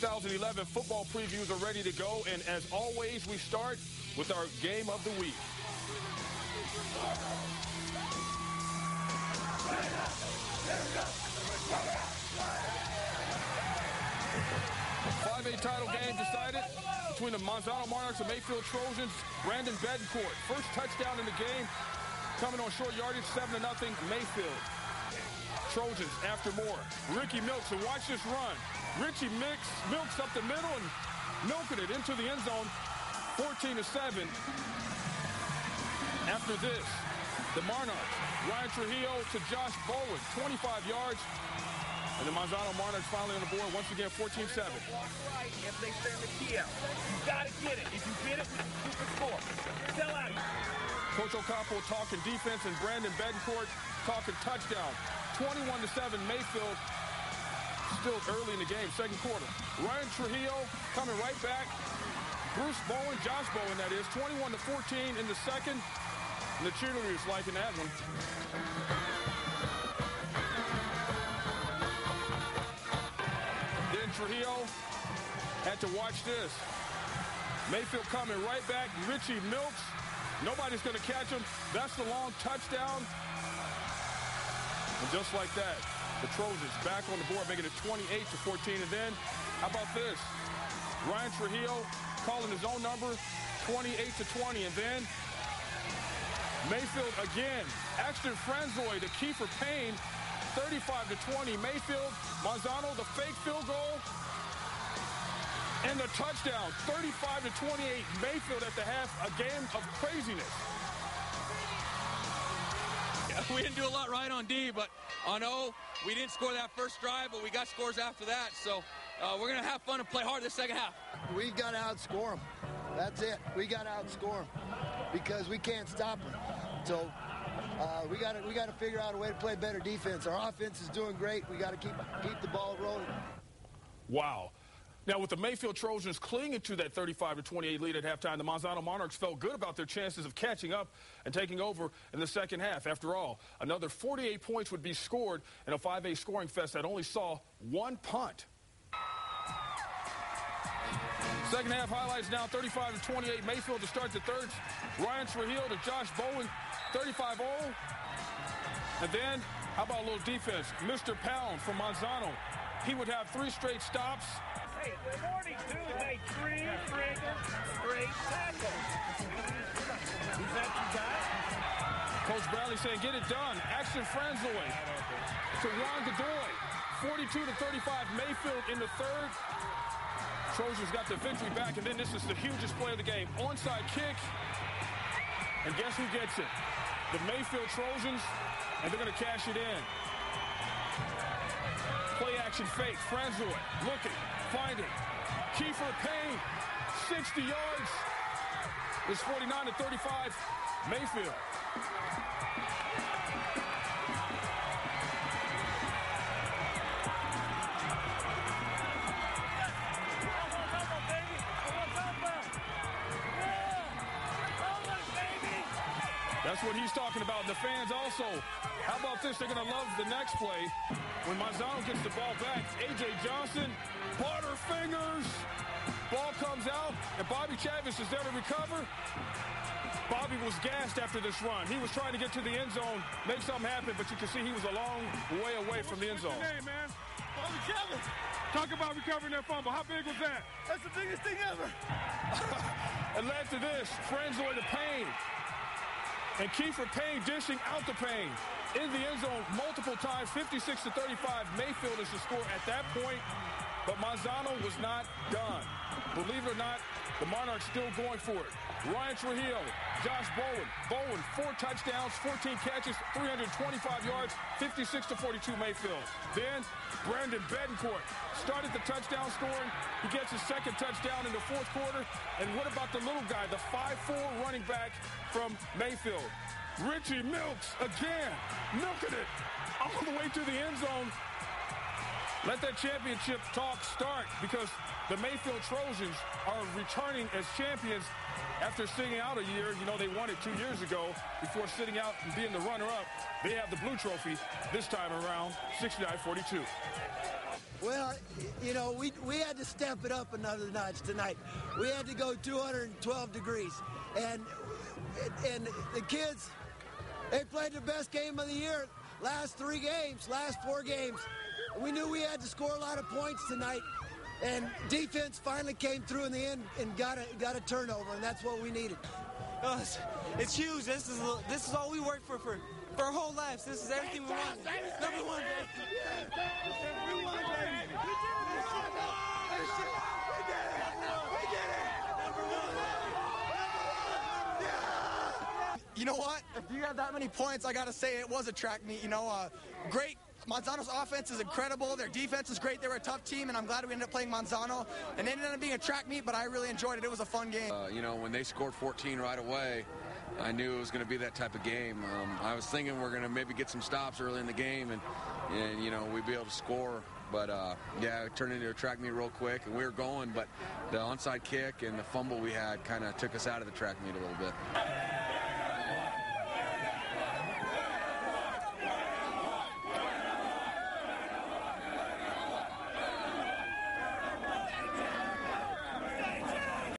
2011 football previews are ready to go, and as always, we start with our game of the week. 5A title game decided between the Manzano Monarchs and Mayfield Trojans. Brandon Betancourt, first touchdown in the game, coming on short yardage, 7-0 Mayfield. Trojans after more. Ricky Milks, and watch this run. Richie Milks up the middle and milking it into the end zone, 14-7. After this, the Monarchs, Ryan Trujillo to Josh Bowen, 25 yards. And the Manzano Monarchs finally on the board, once again, 14-7. Walk right if they send the key out. You got to get it. If you get it, we can keep the score. Sell out. Coach Ocampo talking defense, and Brandon Betancourt talking touchdown. 21-7 Mayfield, still early in the game, second quarter. Ryan Trujillo coming right back. Bruce Bowen, Josh Bowen that is, 21-14 in the second. And the cheerleaders liking that one. Then Trujillo had to watch this. Mayfield coming right back. Richie Milks. Nobody's going to catch him. That's the long touchdown. And just like that, the Trojans back on the board, making it 28-14. And then, how about this? Ryan Trujillo calling his own number, 28-20. And then Mayfield again. Axton Franzoy to Kiefer Payne, 35-20. Mayfield, Manzano, the fake field goal. And the touchdown, 35-28. Mayfield at the half, a game of craziness. We didn't do a lot right on D, but on O, we didn't score that first drive, but we got scores after that. So we're going to have fun and play hard this second half. We got to outscore them. That's it. We got to outscore them because we can't stop them. So we got to figure out a way to play better defense. Our offense is doing great. We got to keep the ball rolling. Wow. Now, with the Mayfield Trojans clinging to that 35-28 lead at halftime, the Manzano Monarchs felt good about their chances of catching up and taking over in the second half. After all, another 48 points would be scored in a 5A scoring fest that only saw one punt. Second half highlights now, 35-28 Mayfield to start the third. Ryan Trujillo to Josh Bowen, 35-0. And then, how about a little defense? Mr. Pound from Manzano. He would have 3 straight stops. Hey, the morning dude made 3 friggin' straight tackles. Is that you got? Coach Bradley saying, get it done. Axton Franzoy to Juan Godoy. 42-35 Mayfield in the third. Trojans got the victory back, and then this is the hugest play of the game. Onside kick. And guess who gets it? The Mayfield Trojans, and they're going to cash it in. Play action fake. Franzoy looking, finding. Kiefer Payne, 60 yards. It's 49-35 Mayfield. That's what he's talking about. The fans also. How about this? They're going to love the next play. When Manzano gets the ball back, A.J. Johnson, Butterfingers. Ball comes out, and Bobby Chavis is there to recover. Bobby was gassed after this run. He was trying to get to the end zone, make something happen, but you can see he was a long way away from the end zone. What's your name, man? Bobby Chavis. Talk about recovering that fumble. How big was that? That's the biggest thing ever. It led to this. Franzoy to Payne. And Kiefer Payne dishing out the Payne. In the end zone multiple times, 56-35. Mayfield is the score at that point. But Manzano was not done. Believe it or not, the Monarchs still going for it. Ryan Trujillo, Josh Bowen. Bowen, 4 touchdowns, 14 catches, 325 yards, 56-42 Mayfield. Then Brandon Betancourt started the touchdown scoring. He gets his second touchdown in the fourth quarter. And what about the little guy, the 5'4" running back from Mayfield? Richie Milks again, milking it all the way to the end zone. Let that championship talk start, because the Mayfield Trojans are returning as champions after sitting out a year. You know, they won it 2 years ago before sitting out and being the runner-up. They have the blue trophy this time around, 69-42. Well, you know, we had to step it up another notch tonight. We had to go 212 degrees. And the kids, they played their best game of the year. Last 4 games. We knew we had to score a lot of points tonight. And defense finally came through in the end and got a turnover, and that's what we needed. It's huge. This is all we worked for our whole lives. This is everything we want. Number one, You know what? If you got that many points, I got to say it was a track meet. You know, great. Manzano's offense is incredible. Their defense is great. They were a tough team, and I'm glad we ended up playing Manzano. And it ended up being a track meet, but I really enjoyed it. It was a fun game. You know, when they scored 14 right away, I knew it was going to be that type of game. I was thinking we're going to maybe get some stops early in the game, and you know, we'd be able to score. But, yeah, it turned into a track meet real quick, and we were going, but the onside kick and the fumble we had kind of took us out of the track meet a little bit.